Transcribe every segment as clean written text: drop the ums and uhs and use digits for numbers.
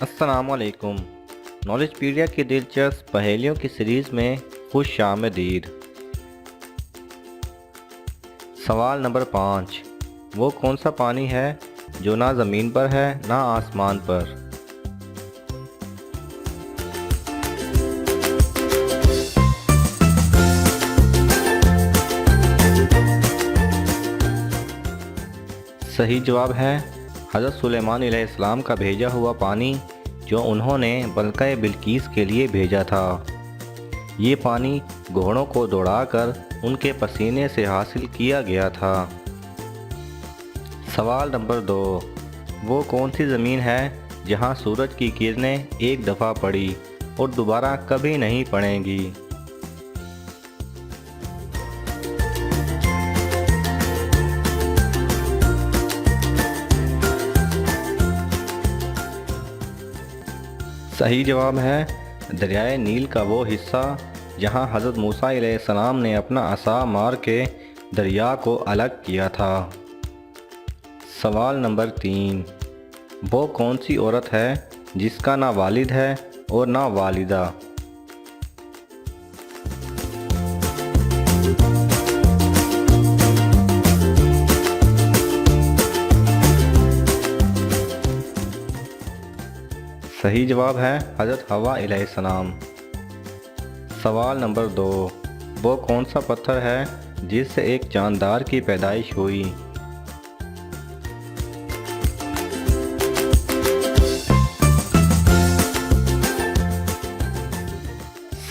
السلام علیکم۔ Knowledge pedia کی دلچسپ پہیلیوں کی سیریز میں خوش آمدید۔ سوال نمبر 5، وہ کون سا پانی ہے جو نہ زمین پر ہے نہ آسمان پر؟ صحیح جواب ہے حضرت سلیمان علیہ السلام کا بھیجا ہوا پانی جو انہوں نے ملکہ بلقیس کے لیے بھیجا تھا۔ یہ پانی گھوڑوں کو دوڑا کر ان کے پسینے سے حاصل کیا گیا تھا۔ سوال نمبر 2، وہ کون سی زمین ہے جہاں سورج کی کرنیں ایک دفعہ پڑی اور دوبارہ کبھی نہیں پڑیں گی؟ صحیح جواب ہے دریائے نیل کا وہ حصہ جہاں حضرت موسیٰ علیہ السلام نے اپنا عصا مار کے دریا کو الگ کیا تھا۔ سوال نمبر 3، وہ کون سی عورت ہے جس کا نہ والد ہے اور نہ والدہ؟ صحیح جواب ہے حضرت حوا علیہ السلام۔ سوال نمبر 2، وہ کون سا پتھر ہے جس سے ایک جاندار کی پیدائش ہوئی؟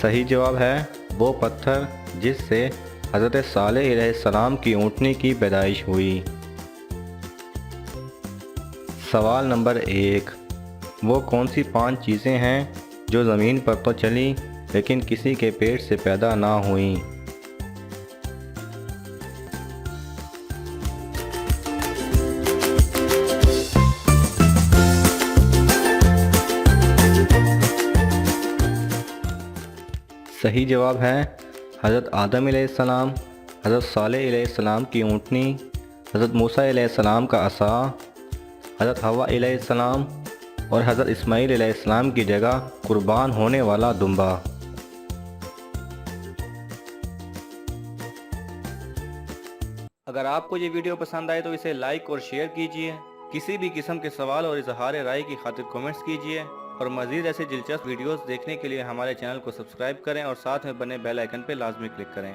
صحیح جواب ہے وہ پتھر جس سے حضرت صالح علیہ السلام کی اونٹنی کی پیدائش ہوئی۔ سوال نمبر 1، وہ کون سی 5 چیزیں ہیں جو زمین پر تو چلیں لیکن کسی کے پیٹ سے پیدا نہ ہوئیں؟ صحیح جواب ہے حضرت آدم علیہ السلام، حضرت صالح علیہ السلام کی اونٹنی، حضرت موسیٰ علیہ السلام کا عصا، حضرت حوا علیہ السلام اور حضرت اسماعیل علیہ السلام کی جگہ قربان ہونے والا دمبا۔ اگر آپ کو یہ ویڈیو پسند آئے تو اسے لائک اور شیئر کیجئے۔ کسی بھی قسم کے سوال اور اظہار رائے کی خاطر کومنٹس کیجئے اور مزید ایسے دلچسپ ویڈیوز دیکھنے کے لیے ہمارے چینل کو سبسکرائب کریں اور ساتھ میں بنے بیل آئیکن پہ لازمی کلک کریں۔